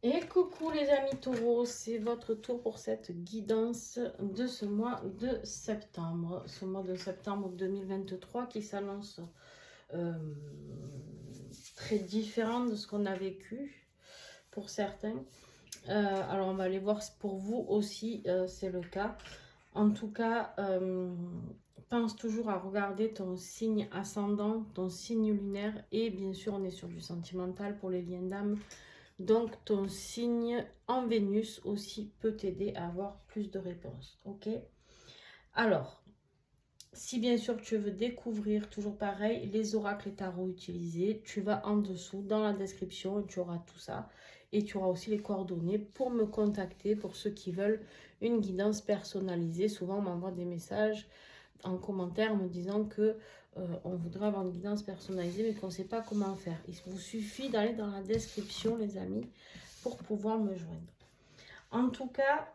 Et coucou les amis taureaux, c'est votre tour pour cette guidance de ce mois de septembre. Ce mois de septembre 2023 qui s'annonce euh, très différent de ce qu'on a vécu pour certains. Alors on va aller voir si pour vous aussi c'est le cas. En tout cas, pense toujours à regarder ton signe ascendant, ton signe lunaire et bien sûr on est sur du sentimental pour les liens d'âme. Donc, ton signe en Vénus aussi peut t'aider à avoir plus de réponses. Ok? Alors, si bien sûr tu veux découvrir, toujours pareil, les oracles et tarots utilisés, tu vas en dessous dans la description et tu auras tout ça. Et tu auras aussi les coordonnées pour me contacter pour ceux qui veulent une guidance personnalisée. Souvent, on m'envoie des messages en commentaire me disant que on voudrait avoir une guidance personnalisée mais qu'on ne sait pas comment faire. Il vous suffit d'aller dans la description, les amis, pour pouvoir me joindre. En tout cas,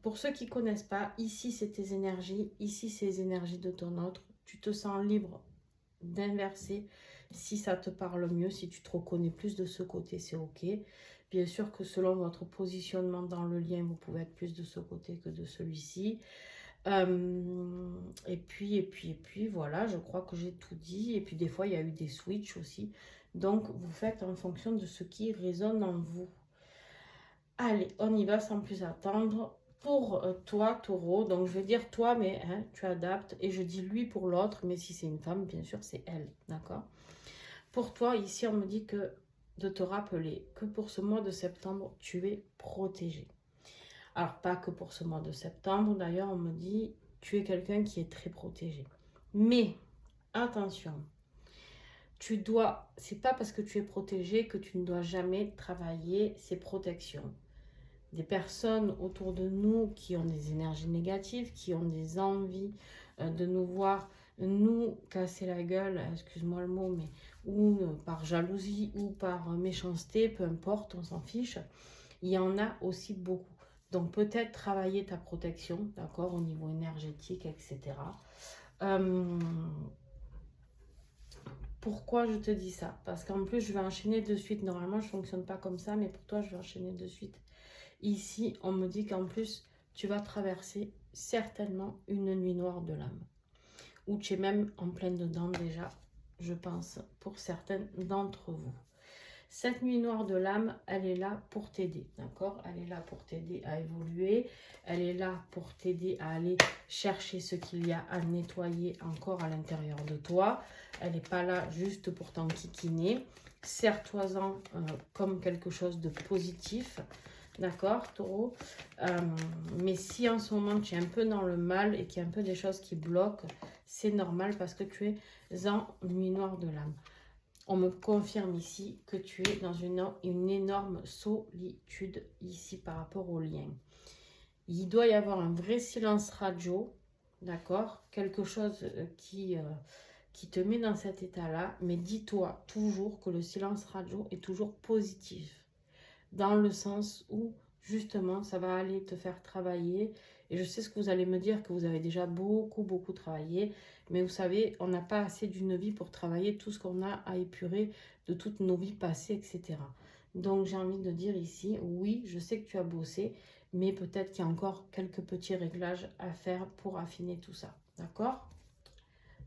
pour ceux qui ne connaissent pas, ici c'est tes énergies, ici c'est les énergies de ton autre. Tu te sens libre d'inverser si ça te parle mieux, si tu te reconnais plus de ce côté, c'est ok. Bien sûr que selon votre positionnement dans le lien, vous pouvez être plus de ce côté que de celui-ci. Et puis, voilà, je crois que j'ai tout dit. Et puis, des fois, il y a eu des switches aussi. Donc, vous faites en fonction de ce qui résonne en vous. Allez, on y va sans plus attendre. Pour toi, taureau, donc je vais dire toi, mais hein, tu adaptes. Et je dis lui pour l'autre, mais si c'est une femme, bien sûr, c'est elle. D'accord? Pour toi, ici, on me dit que de te rappeler que pour ce mois de septembre, tu es protégé. Alors, pas que pour ce mois de septembre. D'ailleurs, on me dit, tu es quelqu'un qui est très protégé. Mais, attention, c'est pas parce que tu es protégé que tu ne dois jamais travailler ces protections. Des personnes autour de nous qui ont des énergies négatives, qui ont des envies de nous voir nous casser la gueule, excuse-moi le mot, mais ou par jalousie ou par méchanceté, peu importe, on s'en fiche. Il y en a aussi beaucoup. Donc peut-être travailler ta protection, d'accord, au niveau énergétique, etc. Euh, Pourquoi je te dis ça? Parce qu'en plus, je vais enchaîner de suite. Normalement, je ne fonctionne pas comme ça, mais pour toi, je vais enchaîner de suite. Ici, on me dit qu'en plus, tu vas traverser certainement une nuit noire de l'âme. Ou tu es même en pleine dedans déjà, je pense, pour certaines d'entre vous. Cette nuit noire de l'âme, elle est là pour t'aider, d'accord? Elle est là pour t'aider à évoluer. Elle est là pour t'aider à aller chercher ce qu'il y a à nettoyer encore à l'intérieur de toi. Elle n'est pas là juste pour t'enquiquiner. Sers-toi-en comme quelque chose de positif. D'accord, taureau? Mais si en ce moment tu es un peu dans le mal et qu'il y a un peu des choses qui bloquent, c'est normal parce que tu es en nuit noire de l'âme. On me confirme ici que tu es dans une énorme solitude ici par rapport au lien. Il doit y avoir un vrai silence radio, d'accord? Quelque chose qui te met dans cet état-là, mais dis-toi toujours que le silence radio est toujours positif, dans le sens où justement ça va aller te faire travailler. Et je sais ce que vous allez me dire, que vous avez déjà beaucoup travaillé, mais vous savez, on n'a pas assez d'une vie pour travailler tout ce qu'on a à épurer de toutes nos vies passées, etc. Donc j'ai envie de dire ici, oui, je sais que tu as bossé, mais peut-être qu'il y a encore quelques petits réglages à faire pour affiner tout ça, d'accord?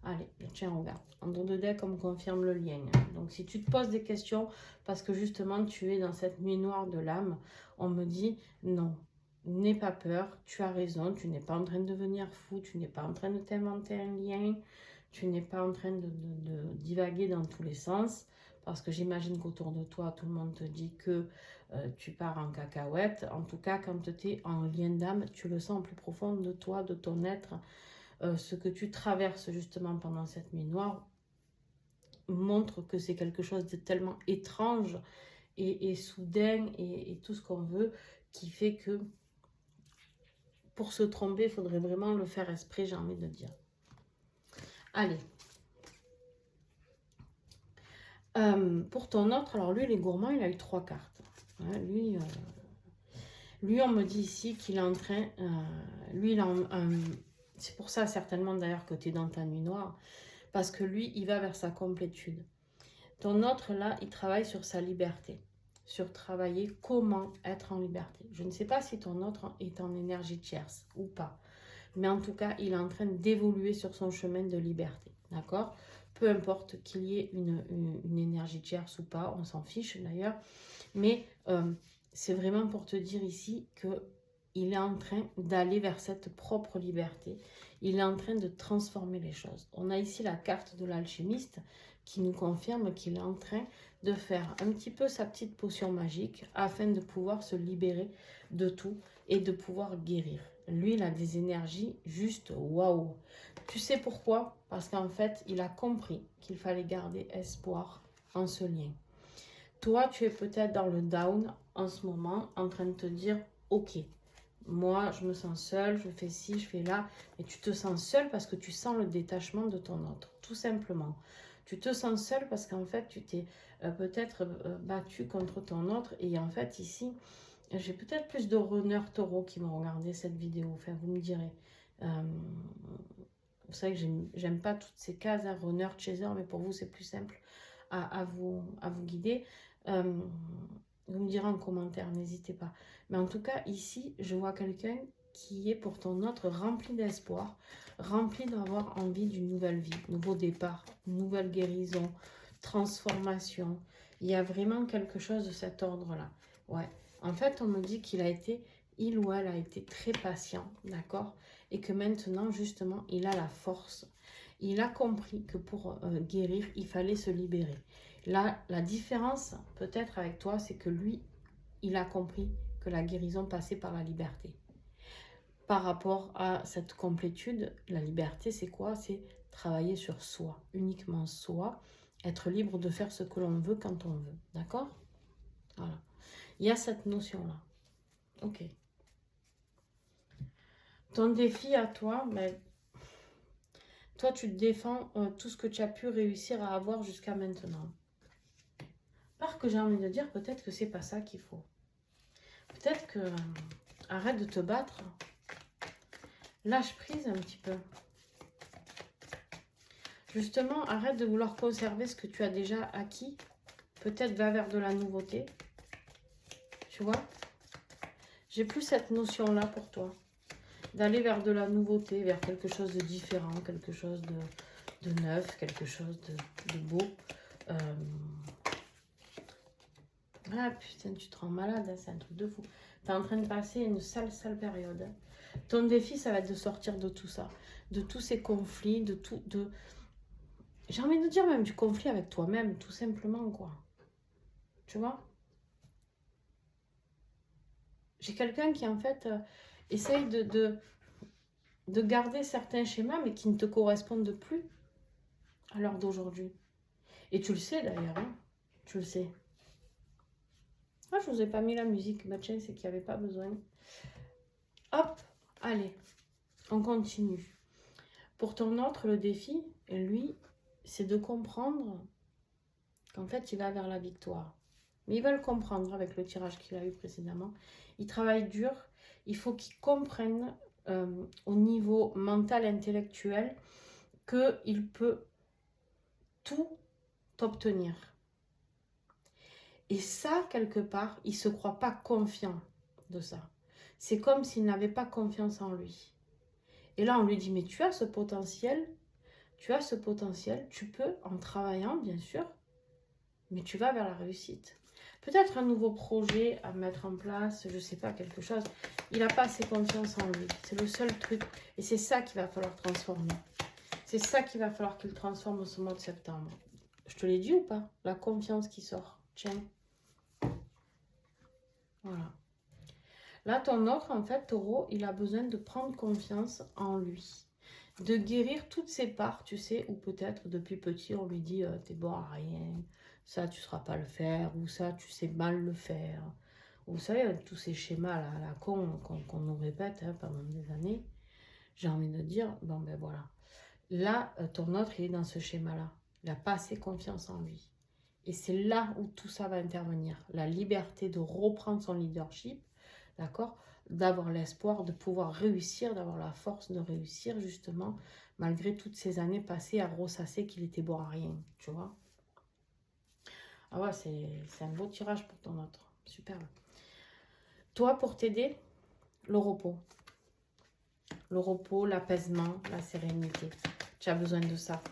Allez, tiens, regarde. En dos de deck, on me confirme le lien. Donc, si tu te poses des questions, parce que justement, tu es dans cette nuit noire de l'âme, on me dit non, n'aie pas peur, tu as raison, tu n'es pas en train de devenir fou, tu n'es pas en train de t'inventer un lien, tu n'es pas en train de divaguer dans tous les sens, parce que j'imagine qu'autour de toi, tout le monde te dit que tu pars en cacahuète. En tout cas, quand tu es en lien d'âme, tu le sens au plus profond de toi, de ton être. Ce que tu traverses justement pendant cette nuit noire montre que c'est quelque chose de tellement étrange et soudain et tout ce qu'on veut qui fait que pour se tromper, il faudrait vraiment le faire esprit, j'ai envie de dire. Allez. Pour ton autre, alors lui, il est gourmand, il a eu 3 cartes. Ouais, lui, on me dit ici qu'il est en train... lui, il a c'est pour ça certainement d'ailleurs que tu es dans ta nuit noire. Parce que lui, il va vers sa complétude. Ton autre, là, il travaille sur sa liberté, sur travailler comment être en liberté. Je ne sais pas si ton autre est en énergie tierce ou pas. Mais en tout cas, il est en train d'évoluer sur son chemin de liberté. D'accord? Peu importe qu'il y ait une énergie tierce ou pas, on s'en fiche d'ailleurs. Mais c'est vraiment pour te dire ici qu'il est en train d'aller vers cette propre liberté. Il est en train de transformer les choses. On a ici la carte de l'alchimiste qui nous confirme qu'il est en train de faire un petit peu sa petite potion magique afin de pouvoir se libérer de tout et de pouvoir guérir. Lui, il a des énergies juste waouh. Tu sais pourquoi? Parce qu'en fait, il a compris qu'il fallait garder espoir en ce lien. Toi, tu es peut-être dans le down en ce moment, en train de te dire, ok, moi, je me sens seule, je fais ci, je fais là. Et tu te sens seule parce que tu sens le détachement de ton autre, tout simplement. Tu te sens seule parce qu'en fait, tu t'es peut-être battu contre ton autre. Et en fait, ici, j'ai peut-être plus de runners taureaux qui vont regarder cette vidéo. Enfin, vous me direz. Vous savez que j'aime pas toutes ces cases, hein, runner, chaser, mais pour vous, c'est plus simple à vous guider. Vous me direz en commentaire, n'hésitez pas. Mais en tout cas, ici, je vois quelqu'un qui est pour ton autre rempli d'espoir, rempli d'avoir envie d'une nouvelle vie, nouveau départ, nouvelle guérison, transformation. Il y a vraiment quelque chose de cet ordre-là. Ouais. En fait, on me dit qu'il a été, il ou elle a été très patient, d'accord? Et que maintenant, justement, il a la force. Il a compris que pour guérir, il fallait se libérer. Là, la différence, peut-être avec toi, c'est que lui, il a compris que la guérison passait par la liberté. Par rapport à cette complétude, la liberté, c'est quoi? C'est travailler sur soi, uniquement soi, être libre de faire ce que l'on veut quand on veut. D'accord? Voilà. Il y a cette notion-là. Ok. Ton défi à toi, mais toi, tu te défends tout ce que tu as pu réussir à avoir jusqu'à maintenant. Parce que j'ai envie de dire, peut-être que c'est pas ça qu'il faut. Peut-être que arrête de te battre. Lâche prise un petit peu. Justement, arrête de vouloir conserver ce que tu as déjà acquis. Peut-être va vers de la nouveauté. Tu vois? J'ai plus cette notion-là pour toi. D'aller vers de la nouveauté, vers quelque chose de différent, quelque chose de neuf, quelque chose de beau. Ah putain, tu te rends malade, hein, c'est un truc de fou. Tu es en train de passer une sale période. Hein. Ton défi, ça va être de sortir de tout ça, de tous ces conflits, j'ai envie de dire même du conflit avec toi-même, tout simplement, quoi. Tu vois? J'ai quelqu'un qui, en fait, essaye de garder certains schémas, mais qui ne te correspondent plus à l'heure d'aujourd'hui. Et tu le sais, d'ailleurs, hein. Tu le sais. Ah, je vous ai pas mis la musique. Bah tiens, c'est qu'il n'y avait pas besoin. Hop, allez, on continue. Pour ton autre, le défi, lui, c'est de comprendre qu'en fait, il va vers la victoire. Mais il va le comprendre avec le tirage qu'il a eu précédemment. Il travaille dur. Il faut qu'il comprenne au niveau mental, intellectuel, qu'il peut tout obtenir. Et ça, quelque part, il ne se croit pas confiant de ça. C'est comme s'il n'avait pas confiance en lui. Et là, on lui dit, mais tu as ce potentiel, tu peux, en travaillant, bien sûr, mais tu vas vers la réussite. Peut-être un nouveau projet à mettre en place, je ne sais pas, quelque chose. Il n'a pas assez confiance en lui. C'est le seul truc. Et c'est ça qu'il va falloir transformer. C'est ça qu'il va falloir qu'il transforme ce mois de septembre. Je te l'ai dit ou pas? La confiance qui sort. Tiens. Voilà. Là, ton autre, en fait, taureau, il a besoin de prendre confiance en lui. De guérir toutes ces parts, tu sais, ou peut-être depuis petit, on lui dit t'es bon à rien, ça, tu ne sauras pas le faire, ou ça, tu sais mal le faire. Vous savez, tous ces schémas-là, à la con, qu'on nous répète hein, pendant des années, j'ai envie de dire, bon ben voilà. Là, ton autre, il est dans ce schéma-là. Il n'a pas assez confiance en lui. Et c'est là où tout ça va intervenir. La liberté de reprendre son leadership, d'accord? D'avoir l'espoir de pouvoir réussir, d'avoir la force de réussir, justement, malgré toutes ces années passées à ressasser qu'il était bon à rien, tu vois? Ah ouais, c'est un beau tirage pour ton autre. Superbe. Toi, pour t'aider, le repos. Le repos, l'apaisement, la sérénité. Tu as besoin de ça.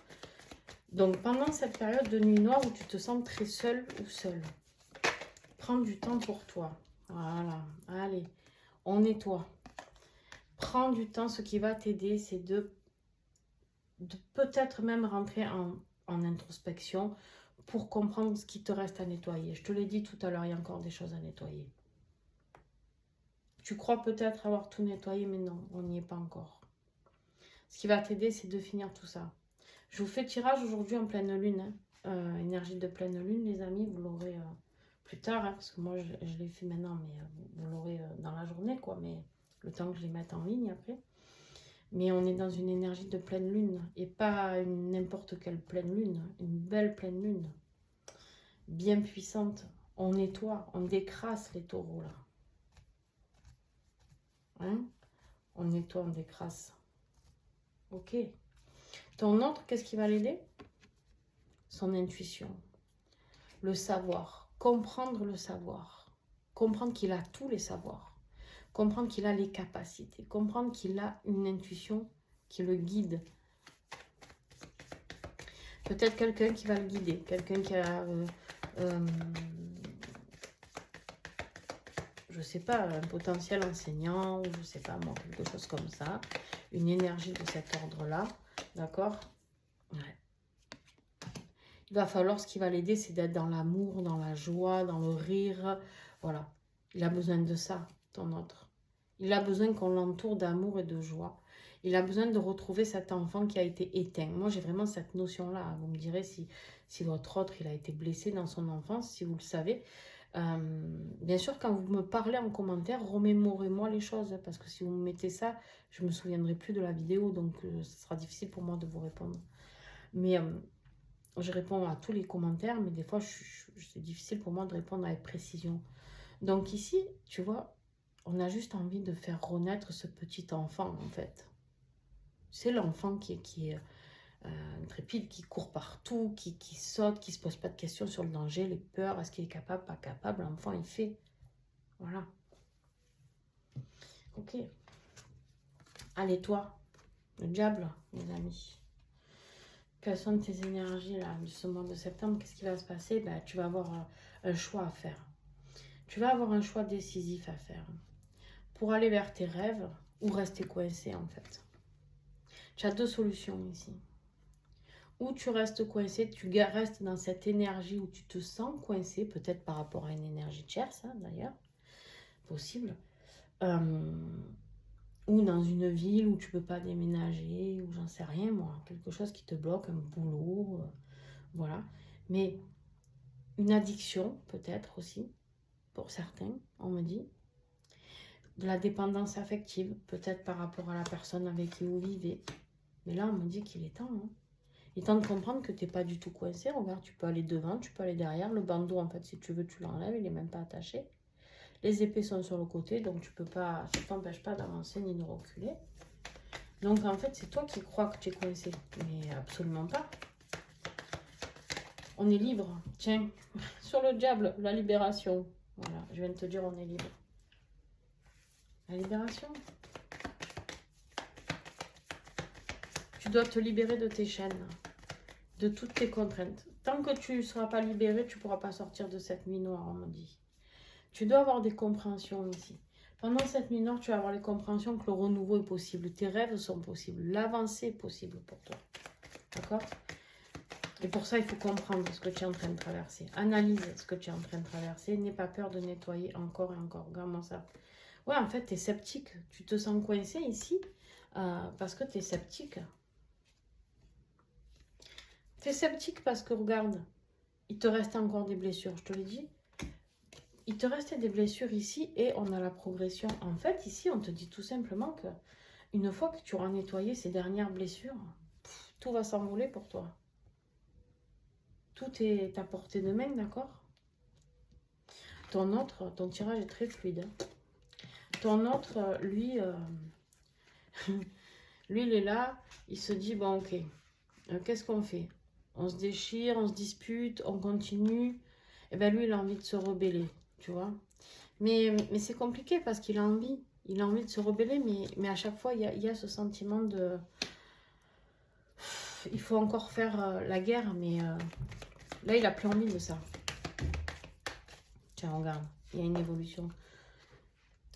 Donc, pendant cette période de nuit noire où tu te sens très seul ou seul, prends du temps pour toi. Voilà. Allez, on nettoie. Prends du temps. Ce qui va t'aider, c'est de peut-être même rentrer en introspection pour comprendre ce qui te reste à nettoyer. Je te l'ai dit tout à l'heure, il y a encore des choses à nettoyer. Tu crois peut-être avoir tout nettoyé, mais non, on n'y est pas encore. Ce qui va t'aider, c'est de finir tout ça. Je vous fais tirage aujourd'hui en pleine lune. Hein. Énergie de pleine lune, les amis, vous l'aurez plus tard, hein, parce que moi, je l'ai fait maintenant, mais vous l'aurez dans la journée, quoi. Mais le temps que je les mette en ligne après. Mais on est dans une énergie de pleine lune, et pas n'importe quelle pleine lune, une belle pleine lune, bien puissante. On nettoie, on décrasse les taureaux, là. Hein? On nettoie, on décrasse. Ok. Ton autre, qu'est-ce qui va l'aider? Son intuition, le savoir, comprendre le savoir, comprendre qu'il a tous les savoirs, comprendre qu'il a les capacités, comprendre qu'il a une intuition qui le guide. Peut-être quelqu'un qui va le guider, quelqu'un qui a, je sais pas, un potentiel enseignant, ou je sais pas moi, quelque chose comme ça, une énergie de cet ordre-là, d'accord? Ouais. Il va falloir, ce qui va l'aider, c'est d'être dans l'amour, dans la joie, dans le rire. Voilà. Il a besoin de ça, ton autre. Il a besoin qu'on l'entoure d'amour et de joie. Il a besoin de retrouver cet enfant qui a été éteint. Moi, j'ai vraiment cette notion-là. Vous me direz si votre autre, il a été blessé dans son enfance, si vous le savez. Bien sûr, quand vous me parlez en commentaire, remémorez-moi les choses. Parce que si vous me mettez ça, je ne me souviendrai plus de la vidéo. Donc, ce sera difficile pour moi de vous répondre. Mais... je réponds à tous les commentaires, mais des fois, c'est difficile pour moi de répondre avec précision. Donc ici, tu vois, on a juste envie de faire renaître ce petit enfant, en fait. C'est l'enfant qui est intrépide, qui court partout, qui saute, qui ne se pose pas de questions sur le danger, les peurs, est-ce qu'il est capable, pas capable. L'enfant, il fait. Voilà. Ok. Allez, toi, le diable, mes amis. Quelles sont tes énergies là, de ce mois de septembre? Qu'est-ce qui va se passer? Ben, tu vas avoir un choix à faire. Tu vas avoir un choix décisif à faire pour aller vers tes rêves ou rester coincé en fait. Tu as deux solutions ici. Ou tu restes coincé, tu restes dans cette énergie où tu te sens coincé, peut-être par rapport à une énergie tierce d'ailleurs, possible. Ou dans une ville où tu peux pas déménager, ou j'en sais rien moi, quelque chose qui te bloque, un boulot, voilà. Mais une addiction peut-être aussi, pour certains, on me dit. De la dépendance affective, peut-être par rapport à la personne avec qui vous vivez. Mais là, on me dit qu'il est temps. Hein. Il est temps de comprendre que tu n'es pas du tout coincé. Regarde, tu peux aller devant, tu peux aller derrière. Le bandeau, en fait, si tu veux, tu l'enlèves, il n'est même pas attaché. Les épées sont sur le côté, donc tu peux pas, ça ne t'empêche pas d'avancer ni de reculer. Donc, en fait, c'est toi qui crois que tu es coincé. Mais absolument pas. On est libre. Tiens, sur le diable, la libération. Voilà, je viens de te dire, on est libre. La libération. Tu dois te libérer de tes chaînes, de toutes tes contraintes. Tant que tu ne seras pas libéré, tu ne pourras pas sortir de cette nuit noire, on me dit. Tu dois avoir des compréhensions ici. Pendant cette nuit noire, tu vas avoir les compréhensions que le renouveau est possible. Tes rêves sont possibles. L'avancée est possible pour toi. D'accord? Et pour ça, il faut comprendre ce que tu es en train de traverser. Analyse ce que tu es en train de traverser. N'aie pas peur de nettoyer encore et encore. Regarde-moi ça. Ouais, en fait, tu es sceptique. Tu te sens coincé ici parce que tu es sceptique. Tu es sceptique parce que, regarde, il te reste encore des blessures. Je te l'ai dit. Il te restait des blessures ici et on a la progression. En fait, ici, on te dit tout simplement que une fois que tu auras nettoyé ces dernières blessures, tout va s'envoler pour toi. Tout est à portée de main, d'accord? Ton tirage est très fluide. Ton autre, lui, lui, il est là, il se dit, bon, ok, qu'est-ce qu'on fait? On se déchire, on se dispute, on continue. Et ben lui, il a envie de se rebeller, tu vois. Mais c'est compliqué parce qu'il a envie. Il a envie de se rebeller, mais à chaque fois, il y a ce sentiment de... Il faut encore faire la guerre, mais là, il a plus envie de ça. Tiens, regarde, il y a une évolution.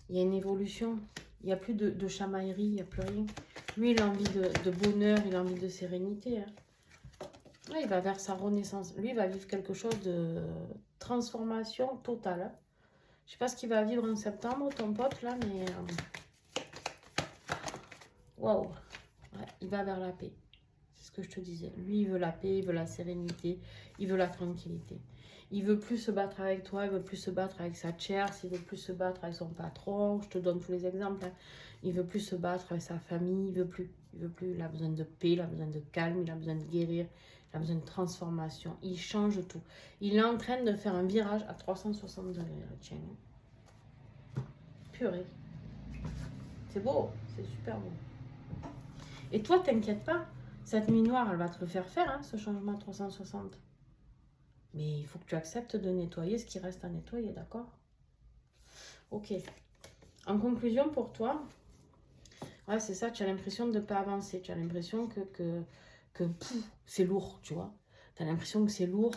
Il y a une évolution. Il n'y a plus de chamaillerie, il n'y a plus rien. Lui, il a envie de bonheur, il a envie de sérénité. Hein. Là, il va vers sa renaissance. Lui, il va vivre quelque chose de transformation totale. Hein. Je ne sais pas ce qu'il va vivre en septembre, ton pote, là, mais... Waouh! Ouais, il va vers la paix. C'est ce que je te disais. Lui, il veut la paix, il veut la sérénité, il veut la tranquillité. Il veut plus se battre avec toi, il veut plus se battre avec sa tierce, il veut plus se battre avec son patron. Je te donne tous les exemples. Hein. Il veut plus se battre avec sa famille, il veut plus. Il veut plus. Il a besoin de paix, il a besoin de calme, il a besoin de guérir, il a besoin de transformation. Il change tout. Il est en train de faire un virage à 360 degrés, le tien. Purée. C'est beau, c'est super beau. Et toi, t'inquiète pas, cette nuit noire, elle va te le faire faire, hein, ce changement à 360. Mais il faut que tu acceptes de nettoyer ce qui reste à nettoyer, d'accord? Ok. En conclusion, pour toi, ouais, c'est ça, tu as l'impression de ne pas avancer. Tu as l'impression que c'est lourd, tu vois. Tu as l'impression que c'est lourd,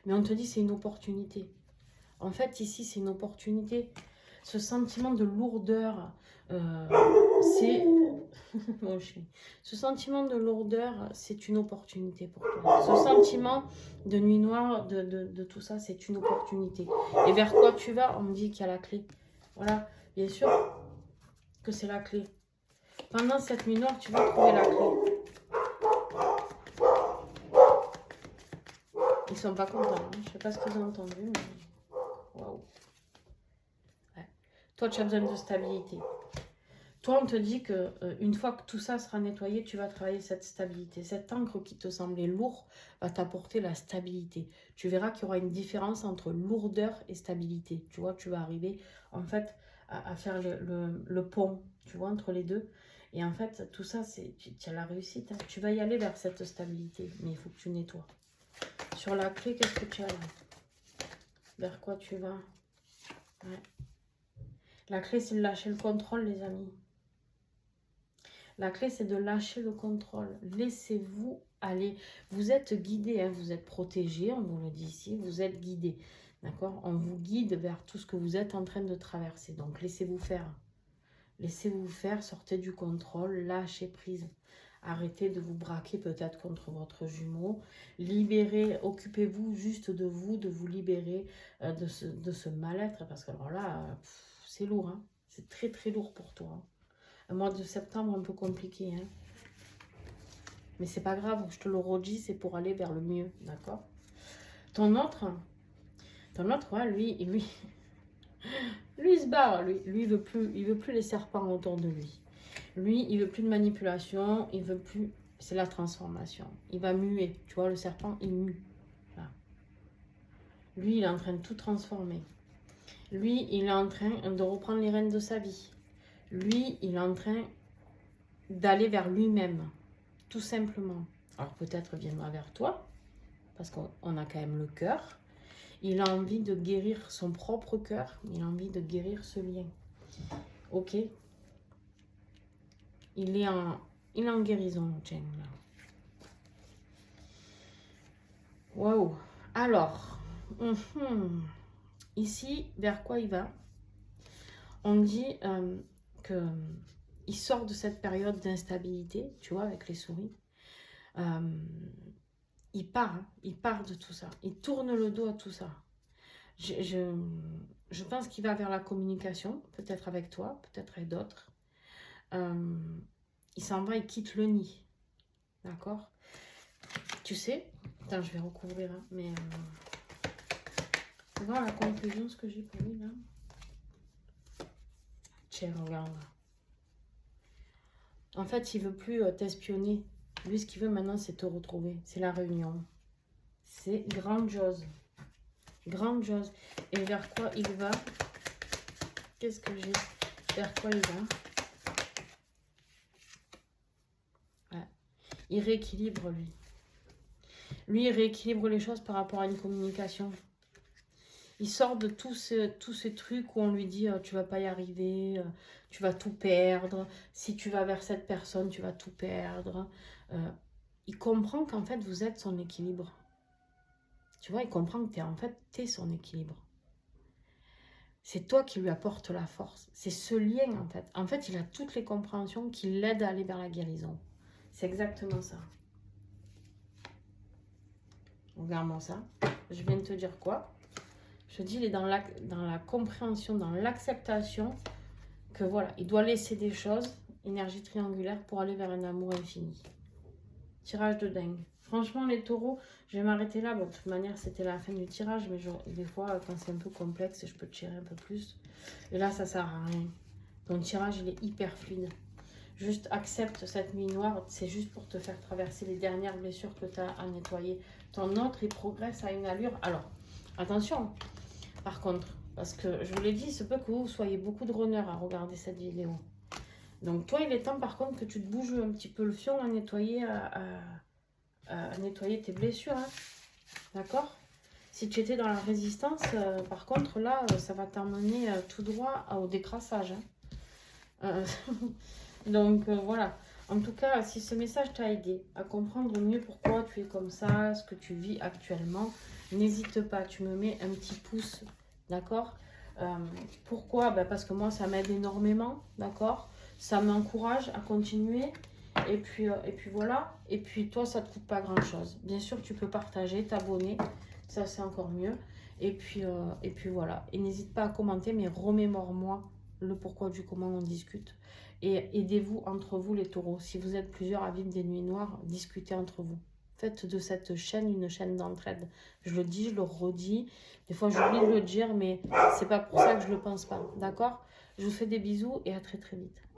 mais on te dit c'est une opportunité. En fait, ici, c'est une opportunité. Ce sentiment de lourdeur, c'est... Mon chien. Ce sentiment de lourdeur, c'est une opportunité pour toi. Ce sentiment de nuit noire, de tout ça, c'est une opportunité. Et vers quoi tu vas, on me dit qu'il y a la clé. Voilà, bien sûr que c'est la clé. Pendant cette nuit noire, tu vas trouver la clé. Ils sont pas contents. Hein. Je sais pas ce qu'ils ont entendu, mais... Waouh. Ouais. Toi, tu as besoin de stabilité. Toi, on te dit que une fois que tout ça sera nettoyé, tu vas travailler cette stabilité. Cette encre qui te semblait lourde va t'apporter la stabilité. Tu verras qu'il y aura une différence entre lourdeur et stabilité. Tu vois, tu vas arriver en fait à faire le pont, tu vois, entre les deux. Et en fait, tout ça, tu as la réussite. Hein. Tu vas y aller vers cette stabilité, mais il faut que tu nettoies. Sur la clé, qu'est-ce que tu as là? Vers quoi tu vas? Ouais. La clé, c'est de lâcher le contrôle, les amis. La clé, c'est de lâcher le contrôle. Laissez-vous aller. Vous êtes guidé, hein, vous êtes protégé, on vous le dit ici, vous êtes guidé. D'accord? On vous guide vers tout ce que vous êtes en train de traverser. Donc, laissez-vous faire. Laissez-vous faire, sortez du contrôle, lâchez prise. Arrêtez de vous braquer peut-être contre votre jumeau. Libérez, occupez-vous juste de vous libérer de ce mal-être. Parce que alors là, c'est lourd. Hein? C'est très, très lourd pour toi. Hein? Un mois de septembre un peu compliqué, hein. Mais c'est pas grave, je te le redis, c'est pour aller vers le mieux, d'accord? Ton autre, ouais, lui, lui, il se barre, lui, il veut plus les serpents autour de lui. Lui, il veut plus de manipulation, il veut plus, c'est la transformation. Il va muer, tu vois, le serpent, il mue. Là. Lui, il est en train de tout transformer. Lui, il est en train de reprendre les rênes de sa vie. Lui, il est en train d'aller vers lui-même. Tout simplement. Alors peut-être viendra vers toi, parce qu'on a quand même le cœur. Il a envie de guérir son propre cœur, il a envie de guérir ce lien. Ok. Il est en guérison, Jen. Waouh. Alors, ici, vers quoi il va? On dit que il sort de cette période d'instabilité, tu vois, avec les souris. Il part de tout ça. Il tourne le dos à tout ça. Je pense qu'il va vers la communication, peut-être avec toi, peut-être avec d'autres. Il s'en va, il quitte le nid. D'accord? Tu sais, attends, je vais recouvrir, hein, mais tu vois la conclusion, ce que j'ai pour lui là. Tiens, regarde. En fait, il veut plus t'espionner. Lui, ce qu'il veut maintenant, c'est te retrouver. C'est la réunion. C'est grandiose. Grandiose. Et vers quoi il va? Qu'est-ce que j'ai? Vers quoi il va? Ouais. Il rééquilibre, lui. Lui, il rééquilibre les choses par rapport à une communication. Il sort de tous ces trucs où on lui dit tu vas pas y arriver, tu vas tout perdre. Si tu vas vers cette personne, tu vas tout perdre. Il comprend qu'en fait, vous êtes son équilibre. Tu vois, il comprend que t'es son équilibre. C'est toi qui lui apporte la force. C'est ce lien, en fait. En fait, il a toutes les compréhensions qui l'aident à aller vers la guérison. C'est exactement ça. Regarde-moi ça. Je viens de te dire quoi? Je te dis, il est dans la compréhension, dans l'acceptation que voilà, il doit laisser des choses, énergie triangulaire, pour aller vers un amour infini. Tirage de dingue. Franchement, les taureaux, je vais m'arrêter là. Bon, de toute manière, c'était la fin du tirage, mais des fois, quand c'est un peu complexe, je peux tirer un peu plus. Et là, ça sert à rien. Ton tirage, il est hyper fluide. Juste accepte cette nuit noire, c'est juste pour te faire traverser les dernières blessures que tu as à nettoyer. Ton autre, il progresse à une allure. Alors, attention, par contre, parce que je vous l'ai dit, il se peut que vous soyez beaucoup de runners à regarder cette vidéo. Donc toi, il est temps par contre que tu te bouges un petit peu le fion à nettoyer, à nettoyer tes blessures. Hein. D'accord? Si tu étais dans la résistance, par contre, là, ça va t'emmener tout droit au décrassage. Hein. Donc voilà. En tout cas, si ce message t'a aidé à comprendre mieux pourquoi tu es comme ça, ce que tu vis actuellement, n'hésite pas, tu me mets un petit pouce, d'accord? Pourquoi? Parce que moi, ça m'aide énormément, d'accord? Ça m'encourage à continuer. Et puis voilà. Et puis toi, ça ne te coûte pas grand-chose. Bien sûr, tu peux partager, t'abonner. Ça, c'est encore mieux. Et puis voilà. Et n'hésite pas à commenter, mais remémore-moi le pourquoi du comment on discute. Et aidez-vous entre vous les taureaux. Si vous êtes plusieurs à vivre des nuits noires, discutez entre vous. Faites de cette chaîne une chaîne d'entraide. Je le dis, je le redis. Des fois, j'oublie de le dire, mais c'est pas pour ça que je le pense pas. D'accord? Je vous fais des bisous et à très très vite.